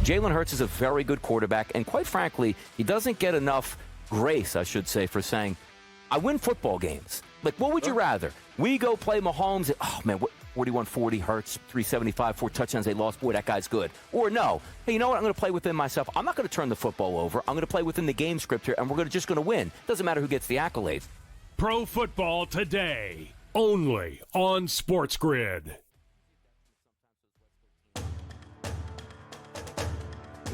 Jalen Hurts is a very good quarterback, and quite frankly, he doesn't get enough grace, I should say, for saying, I win football games. Like, what would you rather? We go play Mahomes, and, oh, man, 41-40, Hurts, 375, 4 touchdowns, they lost. Boy, that guy's good. Or no, hey, you know what? I'm going to play within myself. I'm not going to turn the football over. I'm going to play within the game script here, and we're just going to win. Doesn't matter who gets the accolades. Pro Football Today, only on SportsGrid.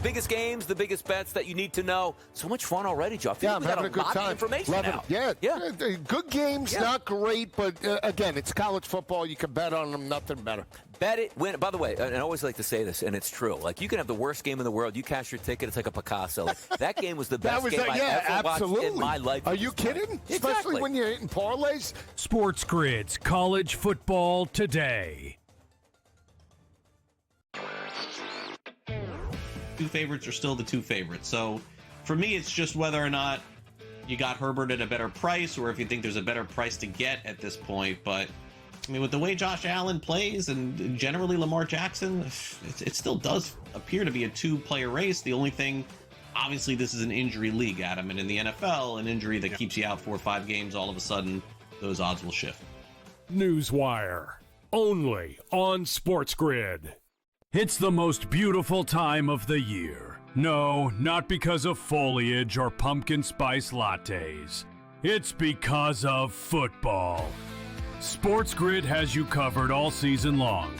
Biggest games, the biggest bets that you need to know. So much fun already, Joe. I feel Yeah, like we I'm got having a good lot time. of information Love now. it. Yeah. Good games, not great, but again, it's college football. You can bet on them, nothing better. Bet it, win it. By the way, and I always like to say this, and it's true. Like, you can have the worst game in the world. You cash your ticket, it's like a Picasso. Like, that game was the best game I ever watched in my life. Are you kidding? Exactly. Especially when you're hitting parlays. SportsGrid's College Football Today. Two favorites are still the two favorites. So for me, it's just whether or not you got Herbert at a better price or if you think there's a better price to get at this point. But I mean, with the way Josh Allen plays and generally Lamar Jackson, it still does appear to be a two-player race. The only thing, obviously, this is an injury league, Adam, and in the NFL, an injury that keeps you out 4 or 5 games, all of a sudden, those odds will shift. Newswire, only on SportsGrid. It's the most beautiful time of the year. No, not because of foliage or pumpkin spice lattes. It's because of football. SportsGrid has you covered all season long,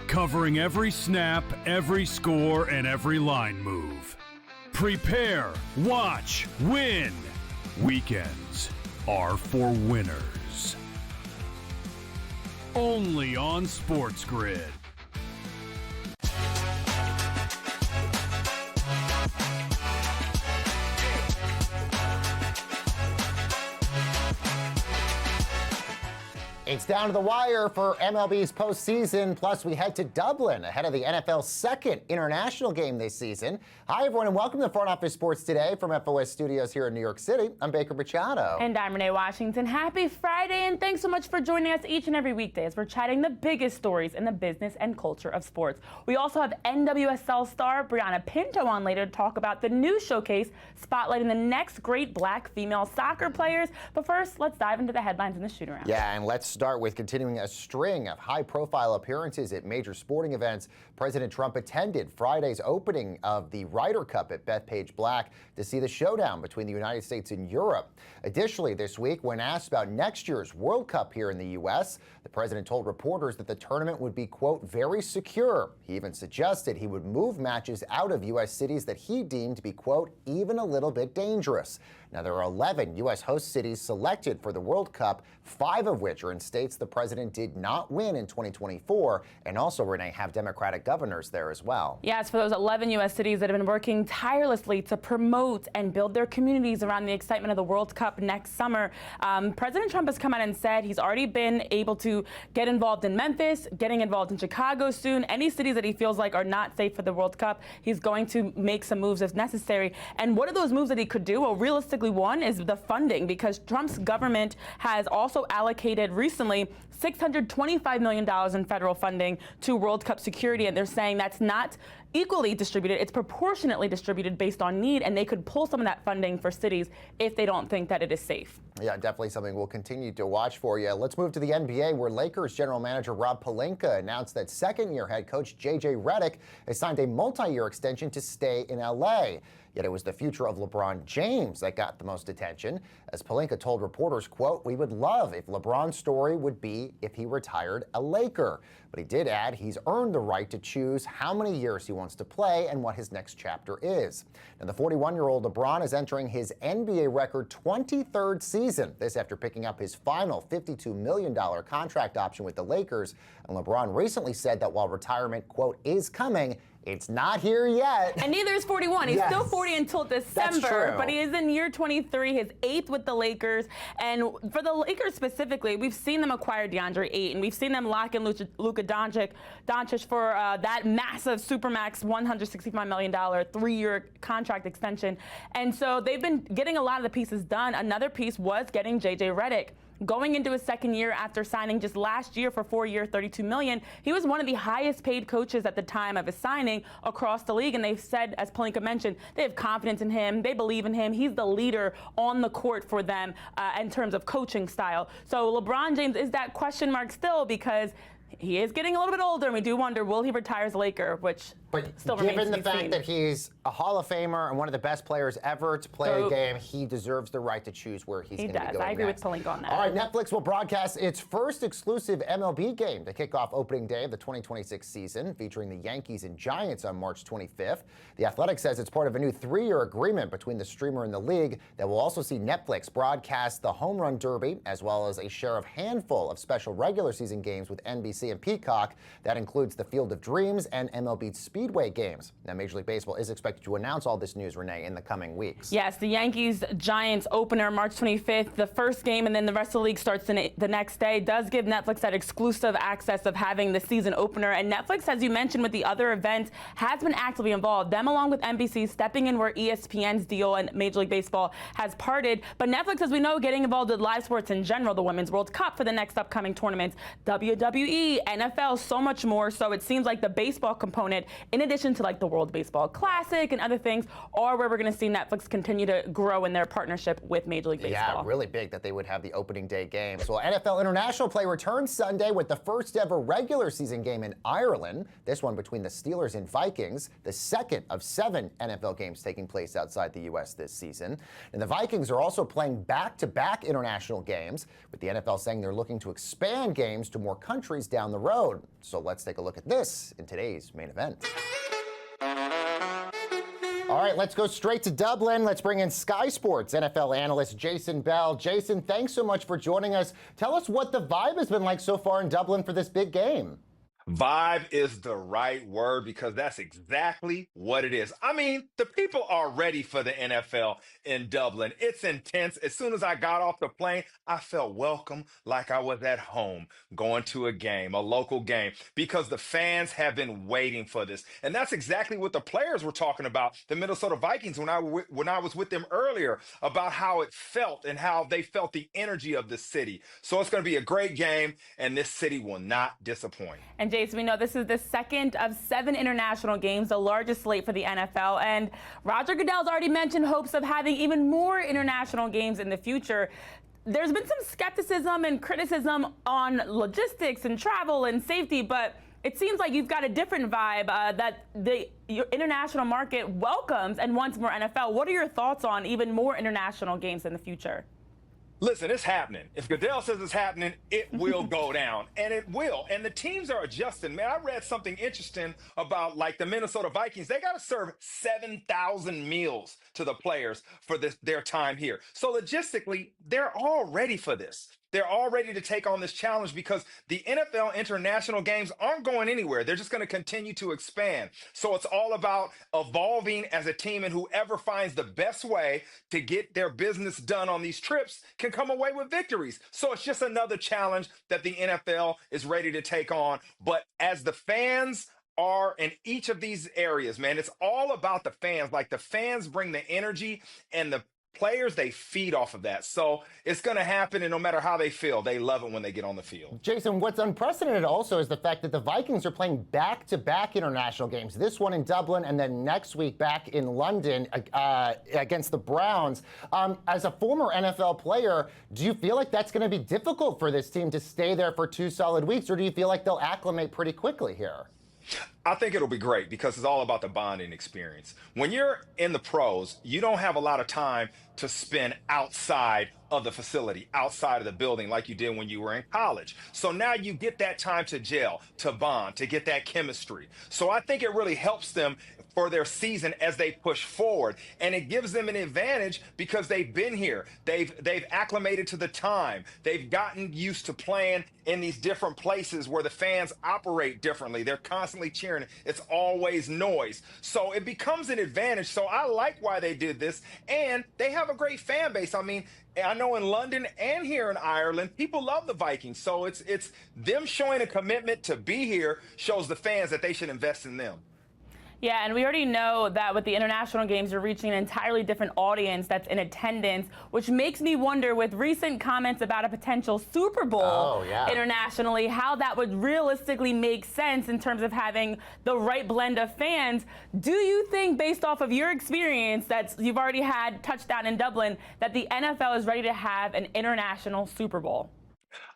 covering every snap, every score, and every line move. Prepare, watch, win. Weekends are for winners. Only on SportsGrid. It's down to the wire for MLB's postseason. Plus, we head to Dublin ahead of the NFL's second international game this season. Hi, everyone, and welcome to Front Office Sports Today from FOS Studios here in New York City. I'm Baker Machado. And I'm Renee Washington. Happy Friday, and thanks so much for joining us each and every weekday as we're chatting the biggest stories in the business and culture of sports. We also have NWSL star Brianna Pinto on later to talk about the new showcase spotlighting the next great black female soccer players. But first, let's dive into the headlines in the shoot-around. Yeah, and let's start with continuing a string of high-profile appearances at major sporting events. President Trump attended Friday's opening of the Ryder Cup at Bethpage Black to see the showdown between the United States and Europe. Additionally, this week, when asked about next year's World Cup here in the U.S., the president told reporters that the tournament would be, quote, very secure. He even suggested he would move matches out of U.S. cities that he deemed to be, quote, even a little bit dangerous. Now, there are 11 U.S. host cities selected for the World Cup, 5 of which are in states the president did not win in 2024, and also, Renee, have Democratic governors there as well. Yes, for those 11 U.S. cities that have been working tirelessly to promote and build their communities around the excitement of the World Cup next summer. President Trump has come out and said he's already been able to get involved in Memphis, getting involved in Chicago soon. Any cities that he feels like are not safe for the World Cup, he's going to make some moves if necessary. And what are those moves that he could do? Well, realistically, one is the funding, because Trump's government has also allocated recently $625 million in federal funding to World Cup security, and they're saying that's not equally distributed. It's proportionately distributed based on need, and they could pull some of that funding for cities if they don't think that it is safe. Yeah, definitely something we'll continue to watch for you. Let's move to the NBA, where Lakers general manager Rob Pelinka announced that second-year head coach J.J. Redick has signed a multi-year extension to stay in L.A., Yet it was the future of LeBron James that got the most attention, as Pelinka told reporters, quote, "We would love if LeBron's story would be if he retired a Laker." But he did add he's earned the right to choose how many years he wants to play and what his next chapter is. Now, the 41-year-old LeBron is entering his NBA record 23rd season. This after picking up his final $52 million contract option with the Lakers. And LeBron recently said that while retirement, quote, is coming, it's not here yet. And neither is 41. He's still 40 until December, but he is in year 23, his 8th with the Lakers. And for the Lakers specifically, we've seen them acquire DeAndre Ayton. We've seen them lock in Luka Doncic for that massive Supermax $165 million 3-year contract extension. And so they've been getting a lot of the pieces done. Another piece was getting J.J. Redick. going into his second year after signing just last year for 4 years, $32 million. He was one of the highest paid coaches at the time of his signing across the league. And they've said, as Pelinka mentioned, they have confidence in him. They believe in him. He's the leader on the court for them in terms of coaching style. So LeBron James is that question mark still, because he is getting a little bit older, and we do wonder, will he retire as a Laker, which still remains given to the be fact seen. that he's a Hall of Famer and one of the best players ever to play a game, he deserves the right to choose where he's going to be going. I agree next. with Pelinka on that. All right, Netflix will broadcast its first exclusive MLB game to kick off opening day of the 2026 season, featuring the Yankees and Giants on March 25th. The Athletic says it's part of a new 3-year agreement between the streamer and the league that will also see Netflix broadcast the Home Run Derby, as well as a share of handful of special regular season games with NBC and Peacock. That includes the Field of Dreams and MLB Speedway games. Now, Major League Baseball is expected to announce all this news, Renee, in the coming weeks. Yes, the Yankees-Giants opener March 25th, the first game, and then the rest of the league starts the next day, does give Netflix that exclusive access of having the season opener. And Netflix, as you mentioned with the other events, has been actively involved. Them along with NBC stepping in where ESPN's deal and Major League Baseball has parted. But Netflix, as we know, getting involved with live sports in general, the Women's World Cup for the next upcoming tournaments, WWE, NFL, so much more. So it seems like the baseball component, in addition to like the World Baseball Classic and other things, are where we're going to see Netflix continue to grow in their partnership with Major League Baseball. Yeah, really big that they would have the opening day games. Well, NFL international play returns Sunday with the first ever regular season game in Ireland. This one between the Steelers and Vikings, the second of 7 NFL games taking place outside the U.S. this season. And the Vikings are also playing back-to-back international games, with the NFL saying they're looking to expand games to more countries down the road. So let's take a look at this in today's main event. All right, let's go straight to Dublin. Let's bring in Sky Sports NFL analyst Jason Bell. Jason, thanks so much for joining us. Tell us what the vibe has been like so far in Dublin for this big game. Vibe is the right word, because that's exactly what it is. I mean, the people are ready for the NFL in Dublin. It's intense. As soon as I got off the plane, I felt welcome, like I was at home going to a game, a local game, because the fans have been waiting for this. And that's exactly what the players were talking about, the Minnesota Vikings, when I was with them earlier, about how it felt and how they felt the energy of the city. So it's going to be a great game, and this city will not disappoint. And Jason, we know this is the second of 7 international games, the largest slate for the NFL. And Roger Goodell's already mentioned hopes of having even more international games in the future. There's been some skepticism and criticism on logistics and travel and safety, but it seems like you've got a different vibe that the international market welcomes and wants more NFL. What are your thoughts on even more international games in the future? Listen, it's happening. If Goodell says it's happening, it will go down, and it will. And the teams are adjusting. Man, I read something interesting about, like, the Minnesota Vikings. They got to serve 7,000 meals to the players for their time here. So logistically, they're all ready for this. They're all ready to take on this challenge, because the NFL international games aren't going anywhere. They're just going to continue to expand. So it's all about evolving as a team, and whoever finds the best way to get their business done on these trips can come away with victories. So it's just another challenge that the NFL is ready to take on. But as the fans are in each of these areas, man, it's all about the fans. Like, the fans bring the energy, and the players, they feed off of that. So it's going to happen, and no matter how they feel, they love it when they get on the field. Jason, what's unprecedented also is the fact that the Vikings are playing back-to-back international games, this one in Dublin and then next week back in London against the Browns. As a former NFL player, do you feel like that's going to be difficult for this team to stay there for 2 solid weeks, or do you feel like they'll acclimate pretty quickly here? I think it'll be great, because it's all about the bonding experience. When you're in the pros, you don't have a lot of time to spend outside of the facility, outside of the building, like you did when you were in college. So now you get that time to gel, to bond, to get that chemistry. So I think it really helps them for their season as they push forward, and it gives them an advantage because they've been here. They've acclimated to the time. They've gotten used to playing in these different places where the fans operate differently. They're constantly cheering. It's always noise. So it becomes an advantage. So I like why they did this, and they have a great fan base. I mean, I know in London and here in Ireland, people love the Vikings. So it's them showing a commitment to be here shows the fans that they should invest in them. Yeah, and we already know that with the international games, you're reaching an entirely different audience that's in attendance, which makes me wonder, with recent comments about a potential Super Bowl internationally, how that would realistically make sense in terms of having the right blend of fans. Do you think, based off of your experience, that you've already had touchdown in Dublin, that the NFL is ready to have an international Super Bowl?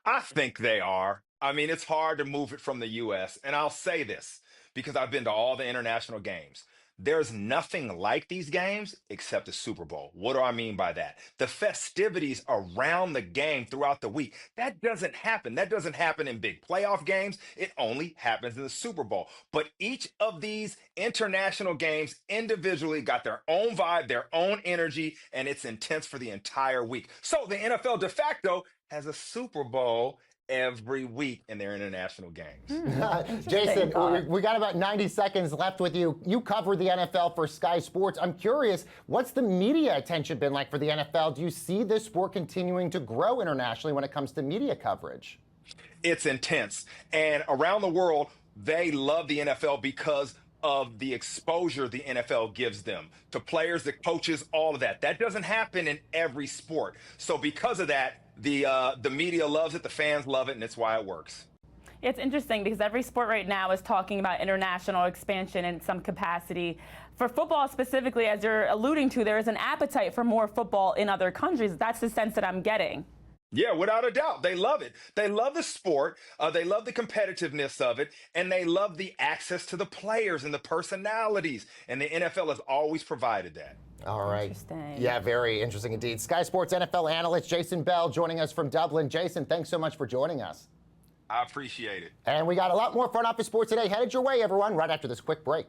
I think they are. I mean, it's hard to move it from the U.S. And I'll say this because I've been to all the international games. There's nothing like these games except the Super Bowl. What do I mean by that? The festivities around the game throughout the week. That doesn't happen. That doesn't happen in big playoff games. It only happens in the Super Bowl. But each of these international games individually got their own vibe, their own energy, and it's intense for the entire week. So the NFL de facto has a Super Bowl every week in their international games. Jason, we got about 90 seconds left with you. You cover the NFL for Sky Sports. I'm curious, what's the media attention been like for the NFL? Do you see this sport continuing to grow internationally when it comes to media coverage? It's intense. And around the world, they love the NFL because of the exposure the NFL gives them to players, the coaches, all of that. That doesn't happen in every sport. So because of that, the media loves it, the fans love it, and it's why it works. It's interesting because every sport right now is talking about international expansion in some capacity. For football specifically, as you're alluding to, there is an appetite for more football in other countries. That's the sense that I'm getting. Yeah, without a doubt. They love it. They love the sport. They love the competitiveness of it. And they love the access to the players and the personalities. And the NFL has always provided that. All right. Interesting. Yeah, very interesting indeed. Sky Sports NFL analyst Jason Bell joining us from Dublin. Jason, thanks so much for joining us. I appreciate it. And we got a lot more front office sports today headed your way, everyone, right after this quick break.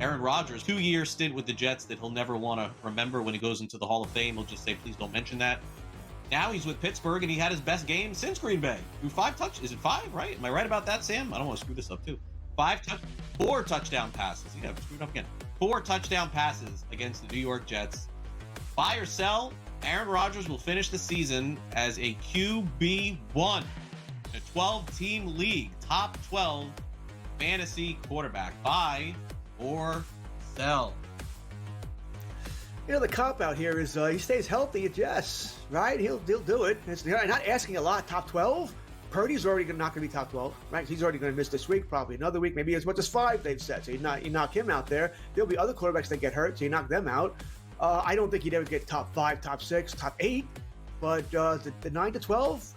Aaron Rodgers, 2-year stint with the Jets that he'll never want to remember. When he goes into the Hall of Fame, he'll just say, please don't mention that. Now he's with Pittsburgh, and he had his best game since Green Bay. Threw 5 touchdowns. Is it 5, right? Am I right about that, Sam? I don't want to screw this up, too. 4 touchdown passes. Yeah, I screwed up again. 4 touchdown passes against the New York Jets. Buy or sell, Aaron Rodgers will finish the season as a QB1 in a 12-team league, top 12 fantasy quarterback. Buy or sell. You know, the cop out here is he stays healthy at Jets, right? He'll do it. It's not asking a lot. Top 12. Purdy's already not going to be top 12, right? He's already going to miss this week, probably another week, maybe as much as 5. They've said. So you knock him out there. There'll be other quarterbacks that get hurt, so you knock them out. I don't think he'd ever get top 5, top 6, top 8. But the 9 to 12,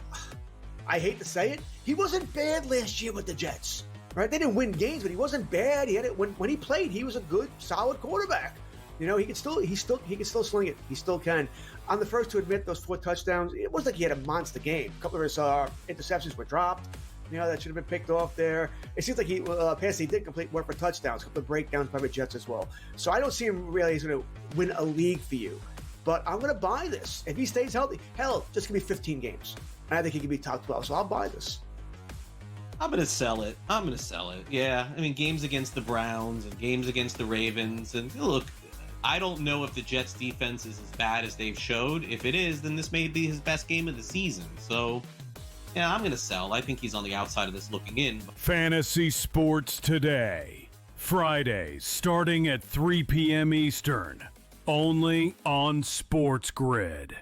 I hate to say it, he wasn't bad last year with the Jets. Right? They didn't win games, but he wasn't bad. He had it when he played. He was a good, solid quarterback. You know, he can still sling it. He still can. I'm the first to admit those 4 touchdowns. It wasn't like he had a monster game. A couple of his interceptions were dropped. You know, that should have been picked off there. It seems like he did complete work for touchdowns. A couple of breakdowns by the Jets as well. So I don't see him really as going to win a league for you. But I'm going to buy this if he stays healthy. Hell, just give me 15 games, and I think he can be top 12. So I'll buy this. I'm going to sell it. Yeah. I mean, games against the Browns and games against the Ravens. And look, I don't know if the Jets defense is as bad as they've showed. If it is, then this may be his best game of the season. So, yeah, I'm going to sell. I think he's on the outside of this looking in. Fantasy Sports Today. Fridays starting at 3 p.m. Eastern. Only on SportsGrid.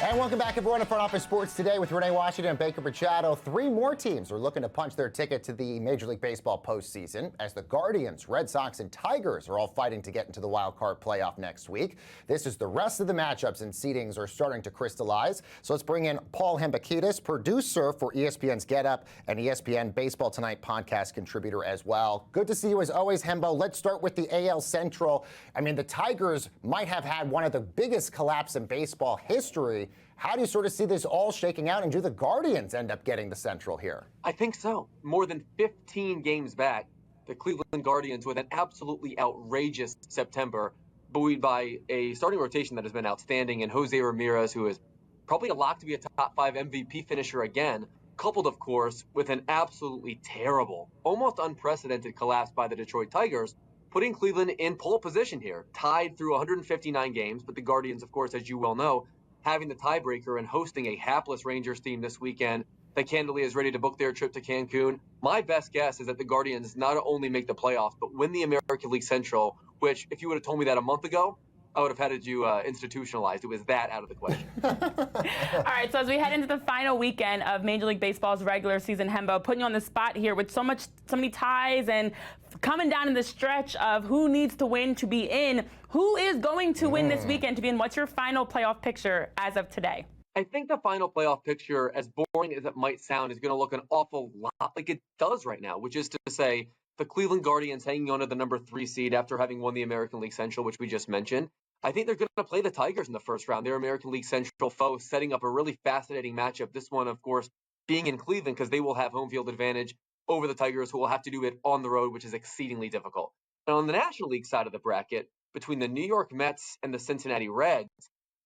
And welcome back, everyone, to Front Office Sports Today with Renee Washington and Baker Machado. 3 more teams are looking to punch their ticket to the Major League Baseball postseason, as the Guardians, Red Sox, and Tigers are all fighting to get into the wild card playoff next week. This is the rest of the matchups, and seedings are starting to crystallize. So let's bring in Paul Hembakidis, producer for ESPN's Get Up and ESPN Baseball Tonight podcast contributor as well. Good to see you as always, Hembo. Let's start with the AL Central. I mean, the Tigers might have had one of the biggest collapses in baseball history How do you sort of see this all shaking out, and do the Guardians end up getting the Central here? I think so. More than 15 games back, the Cleveland Guardians with an absolutely outrageous September, buoyed by a starting rotation that has been outstanding, and Jose Ramirez, who is probably a lock to be a top 5 MVP finisher again, coupled, of course, with an absolutely terrible, almost unprecedented collapse by the Detroit Tigers, putting Cleveland in pole position here, tied through 159 games, but the Guardians, of course, as you well know, having the tiebreaker and hosting a hapless Rangers team this weekend that candidly is ready to book their trip to Cancun. My best guess is that the Guardians not only make the playoffs, but win the American League Central, which, if you would have told me that a month ago, I would have had you institutionalized. It was that out of the question. All right, so as we head into the final weekend of Major League Baseball's regular season, Hembo, putting you on the spot here with so many ties and coming down in the stretch of who needs to win to be in, who is going to win this weekend to be in? What's your final playoff picture as of today? I think the final playoff picture, as boring as it might sound, is going to look an awful lot like it does right now, which is to say the Cleveland Guardians hanging on to the number 3 seed after having won the American League Central, which we just mentioned. I think they're going to play the Tigers in the first round, their American League Central foe, setting up a really fascinating matchup. This one, of course, being in Cleveland because they will have home field advantage over the Tigers, who will have to do it on the road, which is exceedingly difficult. And on the National League side of the bracket, between the New York Mets and the Cincinnati Reds,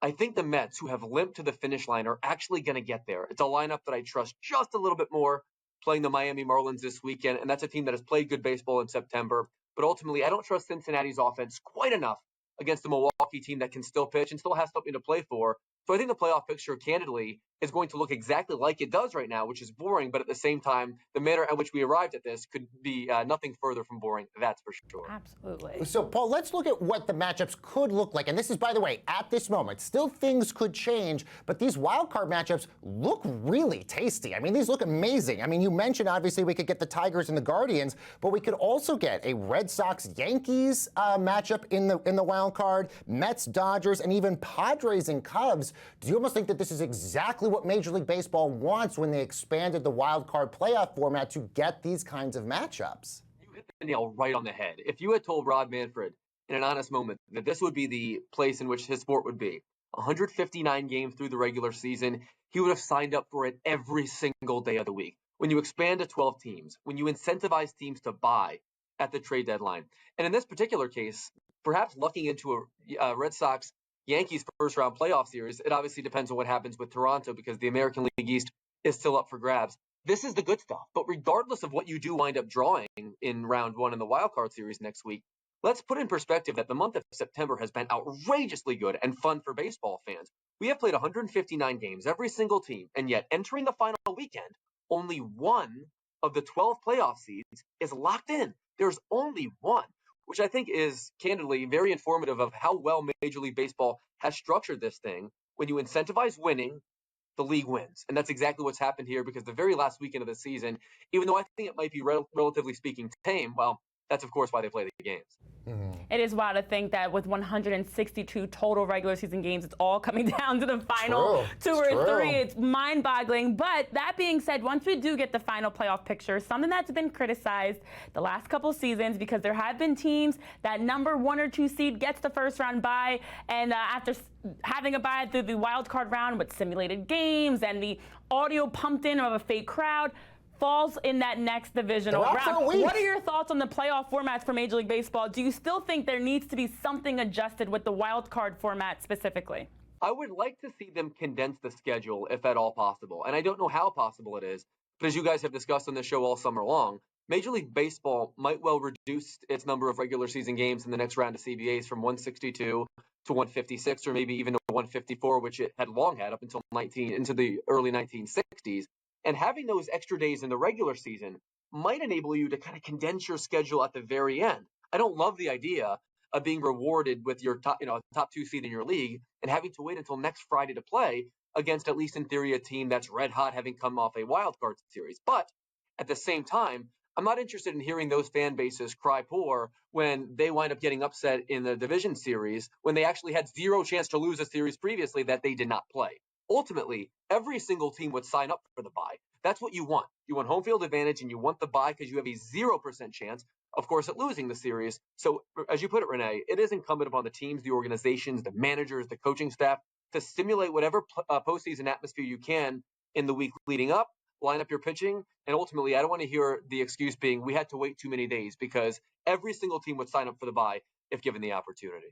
I think the Mets, who have limped to the finish line, are actually going to get there. It's a lineup that I trust just a little bit more, playing the Miami Marlins this weekend, and that's a team that has played good baseball in September. But ultimately, I don't trust Cincinnati's offense quite enough against the Milwaukee team that can still pitch and still has something to play for. So I think the playoff picture, candidly, is going to look exactly like it does right now, which is boring. But at the same time, the manner at which we arrived at this could be nothing further from boring. That's for sure. Absolutely. So, Paul, let's look at what the matchups could look like. And this is, by the way, at this moment. Still, things could change, but these wild card matchups look really tasty. I mean, these look amazing. I mean, you mentioned, obviously, we could get the Tigers and the Guardians, but we could also get a Red Sox-Yankees matchup in the wild card, Mets-Dodgers, and even Padres and Cubs. Do you almost think that this is exactly what Major League Baseball wants when they expanded the wild card playoff format to get these kinds of matchups? You hit the nail right on the head. If you had told Rob Manfred in an honest moment that this would be the place in which his sport would be, 159 games through the regular season, he would have signed up for it every single day of the week. When you expand to 12 teams, when you incentivize teams to buy at the trade deadline, and in this particular case, perhaps lucking into a Red Sox Yankees first round playoff series, it obviously depends on what happens with Toronto because the American League East is still up for grabs. This is the good stuff. But regardless of what you do wind up drawing in round 1 in the wild card series next week, let's put in perspective that the month of September has been outrageously good and fun for baseball fans. We have played 159 games, every single team, and yet entering the final weekend, only one of the 12 playoff seeds is locked in. There's only one, which I think is candidly very informative of how well Major League Baseball has structured this thing. When you incentivize winning, the league wins. And that's exactly what's happened here because the very last weekend of the season, even though I think it might be relatively speaking tame, well, that's of course why they play the games. It is wild to think that with 162 total regular season games, it's all coming down to the final 2 or 3. It's mind-boggling. But that being said, once we do get the final playoff picture, something that's been criticized the last couple seasons because there have been teams that number 1 or 2 seed gets the first round bye, and after having a bye through the wild card round with simulated games and the audio pumped in of a fake crowd, falls in that next divisional round. What are your thoughts on the playoff formats for Major League Baseball? Do you still think there needs to be something adjusted with the wild card format specifically? I would like to see them condense the schedule if at all possible. And I don't know how possible it is, but as you guys have discussed on this show all summer long, Major League Baseball might well reduce its number of regular season games in the next round of CBAs from 162 to 156 or maybe even to 154, which it had long had up until into the early 1960s. And having those extra days in the regular season might enable you to kind of condense your schedule at the very end. I don't love the idea of being rewarded with your top 2 seed in your league and having to wait until next Friday to play against, at least in theory, a team that's red hot having come off a wild card series. But at the same time, I'm not interested in hearing those fan bases cry poor when they wind up getting upset in the division series when they actually had zero chance to lose a series previously that they did not play. Ultimately, every single team would sign up for the bye. That's what you want. You want home field advantage and you want the bye because you have a 0% chance, of course, at losing the series. So as you put it, Renee, it is incumbent upon the teams, the organizations, the managers, the coaching staff to simulate whatever postseason atmosphere you can in the week leading up, line up your pitching, and ultimately, I don't want to hear the excuse being we had to wait too many days, because every single team would sign up for the bye if given the opportunity.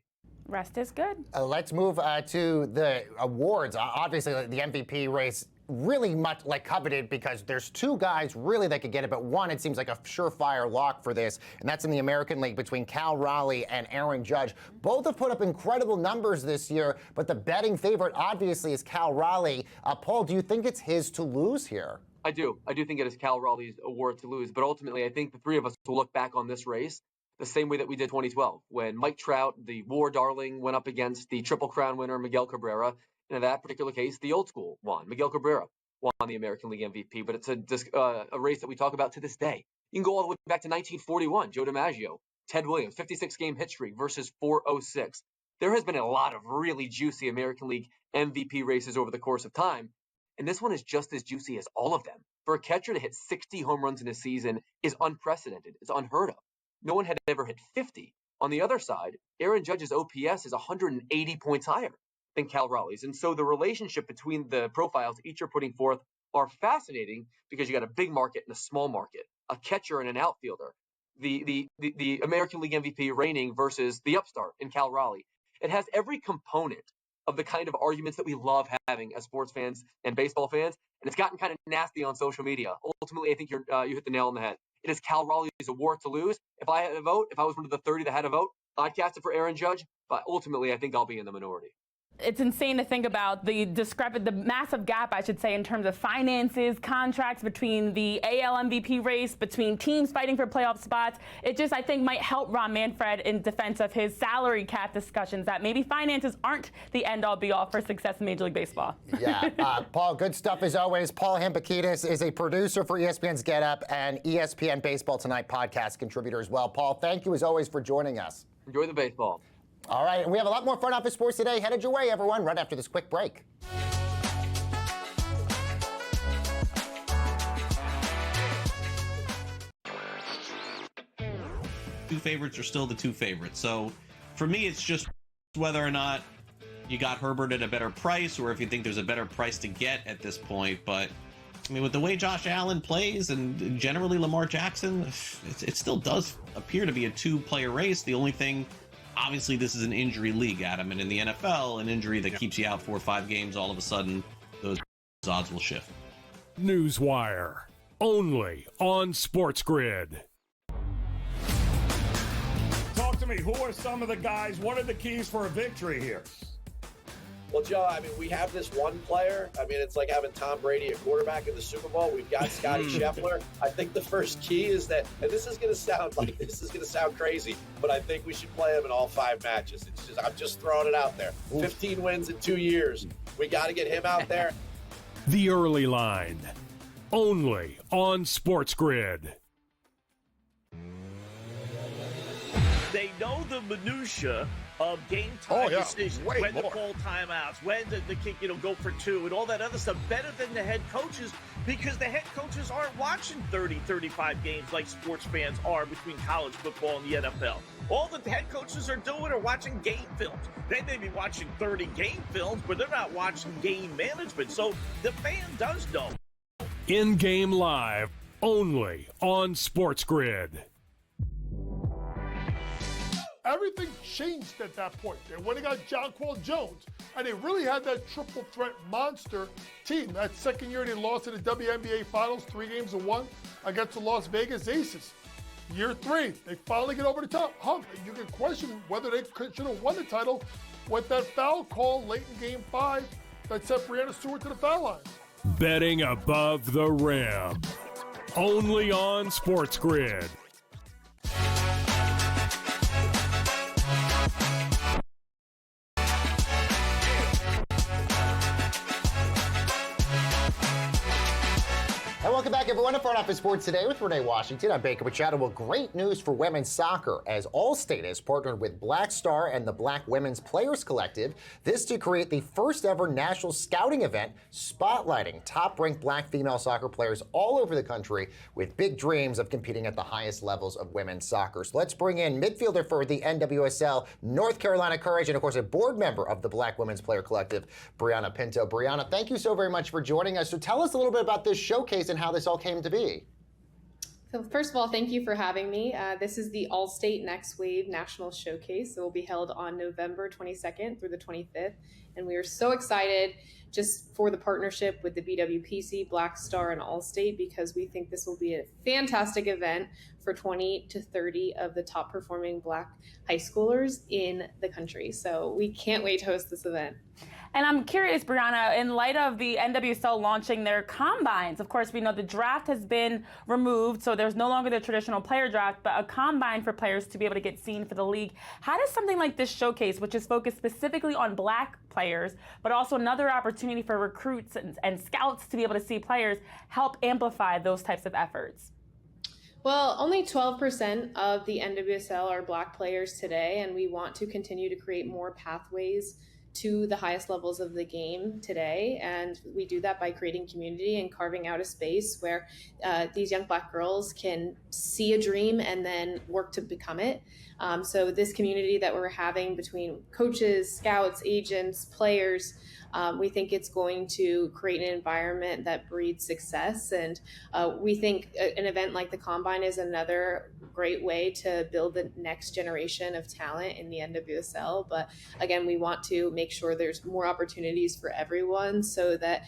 Rest is good. Let's move to the awards. Obviously, the MVP race really much like coveted because there's two guys really that could get it, but one, it seems like a surefire lock for this, and that's in the American League between Cal Raleigh and Aaron Judge. Both have put up incredible numbers this year, but the betting favorite obviously is Cal Raleigh. Paul, do you think it's his to lose here? I do think it is Cal Raleigh's award to lose, but ultimately I think the three of us will look back on this race the same way that we did 2012, when Mike Trout, the war darling, went up against the Triple Crown winner Miguel Cabrera. And in that particular case, the old school won. Miguel Cabrera won the American League MVP, but it's a race that we talk about to this day. You can go all the way back to 1941, Joe DiMaggio, Ted Williams, 56-game hit streak versus 406. There has been a lot of really juicy American League MVP races over the course of time, and this one is just as juicy as all of them. For a catcher to hit 60 home runs in a season is unprecedented. It's unheard of. No one had ever hit 50. On the other side, Aaron Judge's OPS is 180 points higher than Cal Raleigh's. And so the relationship between the profiles each are putting forth are fascinating because you got a big market and a small market, a catcher and an outfielder, the American League MVP reigning versus the upstart in Cal Raleigh. It has every component of the kind of arguments that we love having as sports fans and baseball fans, and it's gotten kind of nasty on social media. Ultimately, I think you hit the nail on the head. It is Cal Raleigh's award to lose. If I had a vote, if I was one of the 30 that had a vote, I'd cast it for Aaron Judge, but ultimately I think I'll be in the minority. It's insane to think about the massive gap, I should say, in terms of finances, contracts between the AL MVP race, between teams fighting for playoff spots. It just, I think, might help Rob Manfred in defense of his salary cap discussions that maybe finances aren't the end-all, be-all for success in Major League Baseball. Yeah, Paul, good stuff as always. Paul Hambakidis is a producer for ESPN's Get Up and ESPN Baseball Tonight podcast contributor as well. Paul, thank you as always for joining us. Enjoy the baseball. All right, and we have a lot more front office sports today. Headed your way, everyone, right after this quick break. Two favorites are still the two favorites. So for me, it's just whether or not you got Herbert at a better price or if you think there's a better price to get at this point. But I mean, with the way Josh Allen plays and generally Lamar Jackson, it still does appear to be a two-player race. The only thing, obviously, this is an injury league, Adam, and in the NFL, an injury that keeps you out 4 or 5 games, all of a sudden, those odds will shift. Newswire, only on SportsGrid. Talk to me. Who are some of the guys? What are the keys for a victory here? Well, Joe, I mean, we have this one player. I mean, it's like having Tom Brady at quarterback in the Super Bowl. We've got Scotty Scheffler. I think the first key is that, and this is going to sound crazy, but I think we should play him in all 5 matches. It's just, I'm just throwing it out there. 15 wins in 2 years. We got to get him out there. The Early Line, only on SportsGrid. They know the minutia of game time decisions, when to call timeouts, when to kick, go for 2 and all that other stuff better than the head coaches, because the head coaches aren't watching 30, 35 games like sports fans are between college football and the NFL. All the head coaches are doing are watching game films. They may be watching 30 game films, but they're not watching game management. So the fan does know. In-game live, only on SportsGrid. Everything changed at that point. They went and got Jonquel Jones, and they really had that triple threat monster team. That second year they lost in the WNBA Finals, 3-1 against the Las Vegas Aces. Year 3, they finally get over the top hump. You can question whether they should have won the title with that foul call late in Game 5 that sent Breanna Stewart to the foul line. Betting above the rim, only on SportsGrid. welcome back, everyone, to Front Office Sports Today with Renee Washington. I'm Baker Machado. Well, great news for women's soccer as Allstate has partnered with Black Star and the Black Women's Players Collective. This to create the first ever national scouting event spotlighting top-ranked black female soccer players all over the country with big dreams of competing at the highest levels of women's soccer. So let's bring in midfielder for the NWSL, North Carolina Courage, and of course a board member of the Black Women's Player Collective, Brianna Pinto. Brianna, thank you so very much for joining us. So tell us a little bit about this showcase and how this all came to be. So first of all, thank you for having me. This is the Allstate Next Wave National Showcase. It will be held on November 22nd through the 25th. And we are so excited just for the partnership with the BWPC, Black Star, and Allstate, because we think this will be a fantastic event for 20 to 30 of the top performing Black high schoolers in the country. So we can't wait to host this event. And I'm curious, Brianna, in light of the NWSL launching their combines, of course, we know the draft has been removed, so there's no longer the traditional player draft, but a combine for players to be able to get seen for the league. How does something like this showcase, which is focused specifically on black players, but also another opportunity for recruits and scouts to be able to see players, help amplify those types of efforts? Well, only 12% of the NWSL are black players today, and we want to continue to create more pathways to the highest levels of the game today. And we do that by creating community and carving out a space where these young black girls can see a dream and then work to become it. So this community that we're having between coaches, scouts, agents, players, we think it's going to create an environment that breeds success. And we think an event like the Combine is another great way to build the next generation of talent in the NWSL. But again, we want to make sure there's more opportunities for everyone so that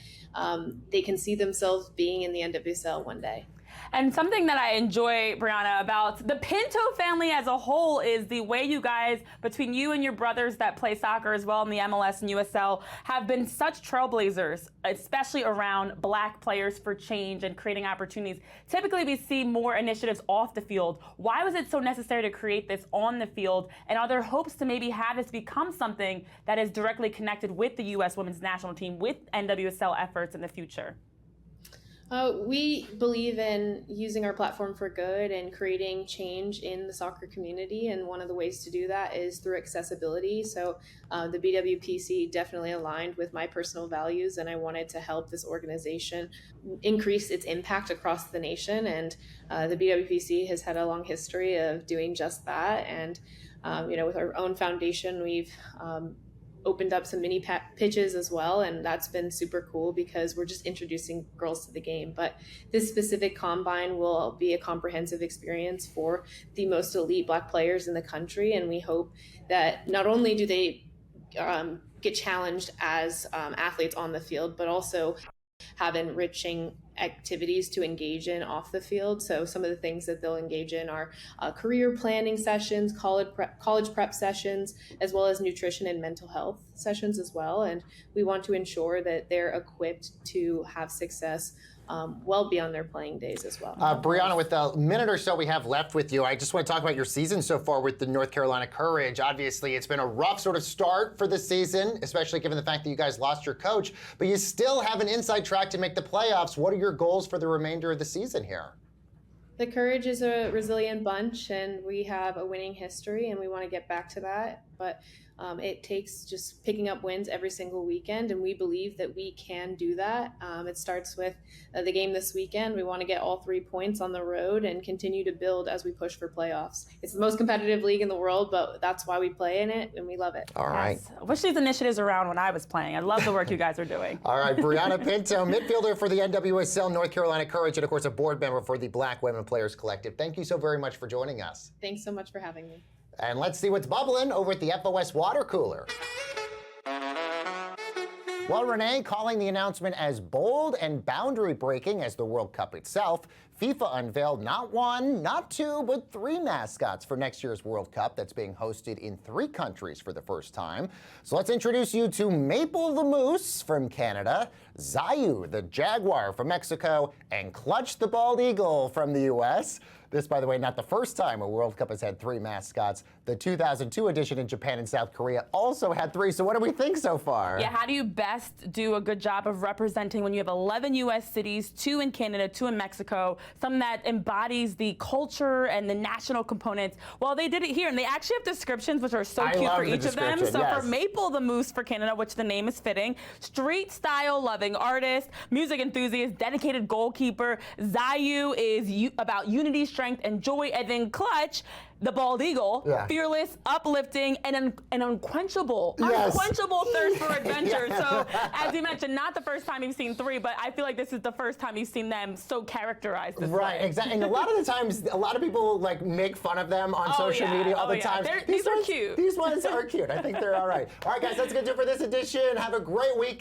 they can see themselves being in the NWSL one day. And something that I enjoy, Brianna, about the Pinto family as a whole is the way you guys, between you and your brothers that play soccer as well in the MLS and USL, have been such trailblazers, especially around black players for change and creating opportunities. Typically, we see more initiatives off the field. Why was it so necessary to create this on the field? And are there hopes to maybe have this become something that is directly connected with the U.S. women's national team, with NWSL efforts in the future? We believe in using our platform for good and creating change in the soccer community. And one of the ways to do that is through accessibility. So the BWPC definitely aligned with my personal values, and I wanted to help this organization increase its impact across the nation. And the BWPC has had a long history of doing just that. And, with our own foundation, we've opened up some mini pitches as well, and that's been super cool because we're just introducing girls to the game. But this specific combine will be a comprehensive experience for the most elite black players in the country, and we hope that not only do they get challenged as athletes on the field, but also have enriching activities to engage in off the field. So some of the things that they'll engage in are career planning sessions, college prep sessions, as well as nutrition and mental health sessions as well. And we want to ensure that they're equipped to have success well beyond their playing days as well. Brianna, with the minute or so we have left with you, I just want to talk about your season so far with the North Carolina Courage. Obviously, it's been a rough sort of start for the season, especially given the fact that you guys lost your coach, but you still have an inside track to make the playoffs. What are your goals for the remainder of the season here? The Courage is a resilient bunch, and we have a winning history, and we want to get back to that. But it takes just picking up wins every single weekend, and we believe that we can do that. It starts with the game this weekend. We want to get all 3 points on the road and continue to build as we push for playoffs. It's the most competitive league in the world, but that's why we play in it, and we love it. All right. Yes. I wish these initiatives around when I was playing. I love the work you guys are doing. All right, Brianna Pinto, midfielder for the NWSL North Carolina Courage, and of course a board member for the Black Women Players Collective. Thank you so very much for joining us. Thanks so much for having me. And let's see what's bubbling over at the FOS water cooler. Well, Renee, calling the announcement as bold and boundary-breaking as the World Cup itself, FIFA unveiled not one, not two, but 3 mascots for next year's World Cup that's being hosted in 3 countries for the first time. So let's introduce you to Maple the Moose from Canada, Zayu the Jaguar from Mexico, and Clutch the Bald Eagle from the U.S. This, by the way, not the first time a World Cup has had 3 mascots. The 2002 edition in Japan and South Korea also had 3. So what do we think so far? Yeah, how do you best do a good job of representing when you have 11 U.S. cities, 2 in Canada, 2 in Mexico, something that embodies the culture and the national components? Well, they did it here, and they actually have descriptions which are so cute for each of them. So for Maple the Moose for Canada, which the name is fitting, street style loving artist, music enthusiast, dedicated goalkeeper. Zayu is about unity, strength, and joy. And then Clutch, the bald eagle, fearless, uplifting, and an unquenchable thirst for adventure. So, as you mentioned, not the first time you've seen 3, but I feel like this is the first time you've seen them so characterized this way. Exactly. And a lot of the times, a lot of people like make fun of them on social media all the time. These are cute. These ones are cute. I think they're all right. All right, guys, that's going to do it for this edition. Have a great weekend.